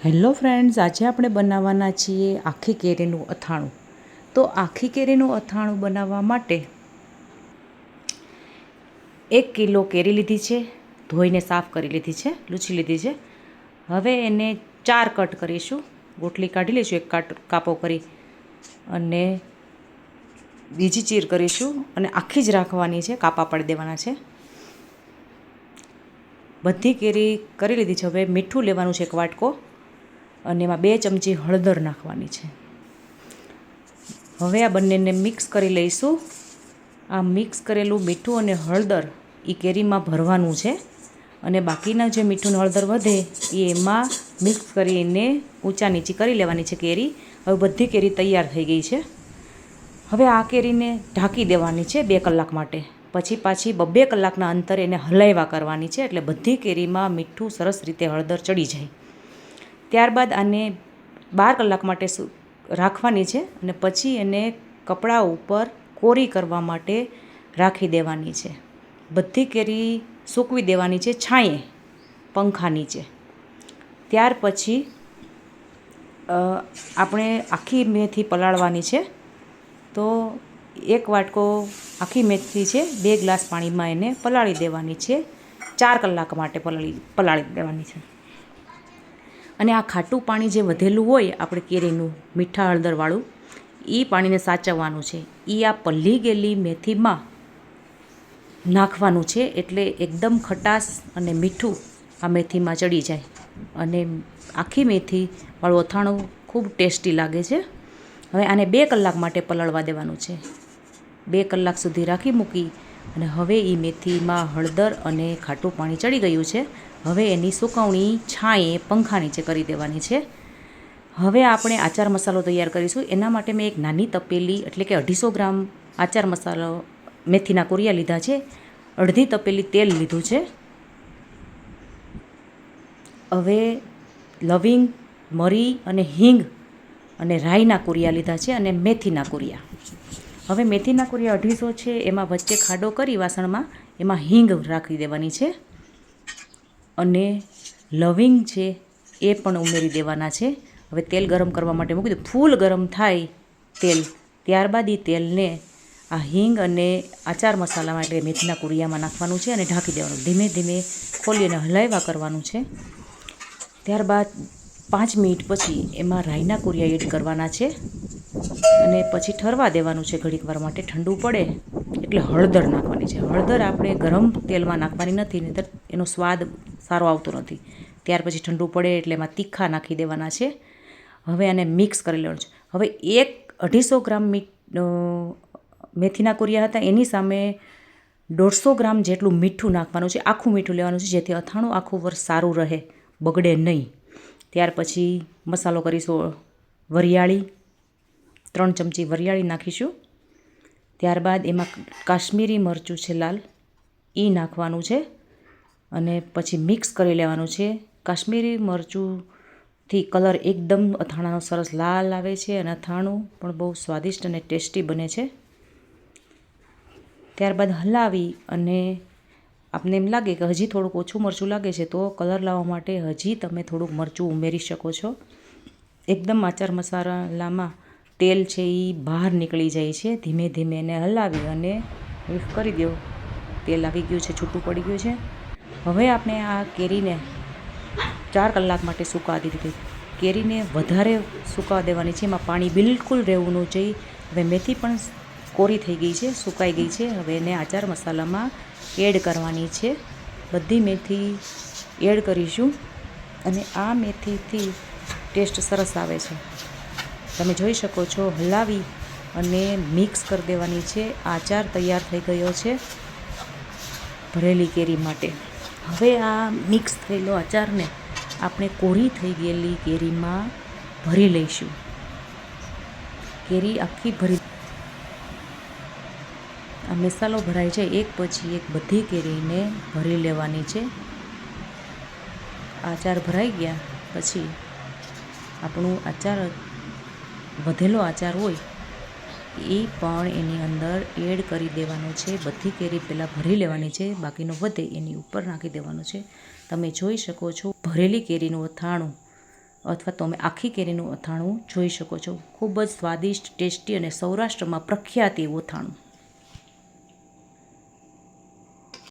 Hello friends, આજે આપણે બનાવવાના છીએ આખી કેરીનું અથાણું. તો આખી કેરીનું અથાણું બનાવવા માટે 1 કિલો કેરી લીધી છે, ધોઈને સાફ કરી લીધી છે, લૂછી લીધી છે. હવે એને 4 કટ કરીશું. ગોટલી કાઢી લઈશું, 1 કાપો કરી, અને બીજી ચીર કરીશું, અને આખી જ રાખવાની છે, કાપા પાડી દેવાના છે. બધી કેરી કરી લીધી છે. હવે મીઠું લેવાનું છે 1 વાટકો, અને એમાં 2 ચમચી હળદર નાખવાની છે. હવે આ બંનેને મિક્સ કરી લઈશું. આ મિક્સ કરેલું મીઠું અને હળદર એ કેરીમાં ભરવાનું છે, અને બાકીના જે મીઠું અને હળદર વધે એ એમાં મિક્સ કરીને ઊંચા નીચી કરી લેવાની છે કેરી. હવે બધી કેરી તૈયાર થઈ ગઈ છે. હવે આ કેરીને ઢાંકી દેવાની છે 2 કલાક માટે. પછી પાછી 2 કલાકના અંતરે એને હલાવ્યા કરવાની છે, એટલે બધી કેરીમાં મીઠું સરસ રીતે હળદર ચડી જાય. ત્યારબાદ આને 12 કલાક માટે રાખવાની છે, અને પછી એને કપડા ઉપર કોરી કરવા માટે રાખી દેવાની છે. બધી કેરી સૂકવી દેવાની છે છાંયે, પંખા નીચે. ત્યાર પછી આપણે આખી મેથી પલાળવાની છે. તો 1 વાટકો આખી મેથી છે, 2 ગ્લાસ પાણીમાં એને પલાળી દેવાની છે. 4 કલાક માટે પલાળી દેવાની છે. અને આ ખાટું પાણી જે વધેલું હોય આપણે કેરીનું મીઠા હળદરવાળું, એ પાણીને સાચવવાનું છે. એ આ પલળી ગયેલી મેથીમાં નાખવાનું છે, એટલે એકદમ ખટાશ અને મીઠું આ મેથીમાં ચડી જાય, અને આખી મેથીવાળું અથાણું ખૂબ ટેસ્ટી લાગે છે. હવે આને 2 કલાક માટે પલાળવા દેવાનું છે. 2 કલાક સુધી રાખી મૂકી, અને હવે એ મેથીમાં હળદર અને ખાટું પાણી ચડી ગયું છે. હવે એની સુકવણી છાંયે પંખા નીચે કરી દેવાની છે. હવે આપણે આચાર મસાલો તૈયાર કરીશું. એના માટે મેં એક નાની તપેલી, એટલે કે 250 ગ્રામ આચાર મસાલો મેથીના કોરિયા લીધા છે. અડધી તપેલી તેલ લીધું છે. હવે લવિંગ, મરી અને હિંગ અને રાઈના કોરિયા લીધા છે, અને મેથીના કોરિયા. હવે મેથીના કોરિયા 250 છે, એમાં વચ્ચે ખાડો કરી વાસણમાં એમાં હિંગ રાખી દેવાની છે, અને લવિંગ છે એ પણ ઉમેરી દેવાના છે. હવે તેલ ગરમ કરવા માટે મૂકી દો. ફૂલ ગરમ થાય તેલ, ત્યારબાદ એ તેલને આ હિંગ અને આચાર મસાલામાં, એટલે મેથીના કોરિયામાં નાખવાનું છે, અને ઢાંકી દેવાનું. ધીમે ધીમે ખોલી અને હલાવ્યા કરવાનું છે. ત્યારબાદ 5 મિનિટ પછી એમાં રાઈના કોરિયા એડ કરવાના છે, અને પછી ઠરવા દેવાનું છે ઘડીક વાર માટે. ઠંડુ પડે એટલે હળદર નાખવાની છે. હળદર આપણે ગરમ તેલમાં નાખવાની નથી, નહીંતર એનો સ્વાદ સારો આવતો નથી. ત્યાર પછી ઠંડુ પડે એટલે એમાં તીખા નાખી દેવાના છે. હવે આને મિક્સ કરી લેવાનું છે. હવે 250 ગ્રામ મેથીના કોરિયા હતા, એની સામે 150 ગ્રામ જેટલું મીઠું નાખવાનું છે. આખું મીઠું લેવાનું છે, જેથી અથાણું આખું વર્ષ સારું રહે, બગડે નહીં. ત્યાર પછી મસાલો કરીશું. વરિયાળી 3 ચમચી વરિયાળી નાખીશું. ત્યારબાદ એમાં કાશ્મીરી મરચું છે લાલ, એ નાખવાનું છે, અને પછી મિક્સ કરી લેવાનું છે. કાશ્મીરી મરચુંથી કલર એકદમ અથાણાનો સરસ લાલ આવે છે, અને અથાણું પણ બહુ સ્વાદિષ્ટ અને ટેસ્ટી બને છે. ત્યારબાદ હલાવી, અને આપને એમ લાગે કે હજી થોડુંક ઓછું મરચું લાગે છે, તો કલર લાવવા માટે હજી તમે થોડુંક મરચું ઉમેરી શકો છો. એકદમ આચાર મસાલામાં તેલ છે એ બહાર નીકળી જાય છે. ધીમે ધીમે એને હલાવી અને મિક્સ કરી દો. તેલ આવી ગયું છે, છૂટું પડી ગયું છે. હવે આપણે આ કેરીને 4 કલાક માટે સુકાવા દીધી. કેરીને વધારે સુકાવા દેવાની છે, એમાં પાણી બિલકુલ રહેવું ન જોઈએ. હવે મેથી પણ કોરી થઈ ગઈ છે, સુકાઈ ગઈ છે. હવે એને આચાર મસાલામાં એડ કરવાની છે. બધી મેથી એડ કરીશું, અને આ મેથીથી ટેસ્ટ સરસ આવે છે. તમે જોઈ શકો છો. હલાવી અને મિક્સ કરી દેવાની છે. આચાર તૈયાર થઈ ગયો છે ભરેલી કેરી માટે. હવે આ મિક્સ થયેલો આચારને આપણે કોરી થઈ ગયેલી કેરીમાં ભરી લઈશું. કેરી આખી ભરી, આ મસાલો ભરાય છે, એક પછી એક બધી કેરીને ભરી લેવાની છે. આચાર ભરાઈ ગયા પછી આપણું આચાર, વધેલો આચાર હોય એ પણ એની અંદર એડ કરી દેવાનો છે. બધી કેરી પહેલાં ભરી લેવાની છે, બાકીનો વધે એની ઉપર નાખી દેવાનો છે. તમે જોઈ શકો છો ભરેલી કેરીનું અથાણું અથવા તમે આખી કેરીનું અથાણું જોઈ શકો છો. ખૂબ જ સ્વાદિષ્ટ, ટેસ્ટી અને સૌરાષ્ટ્રમાં પ્રખ્યાત એવું અથાણું.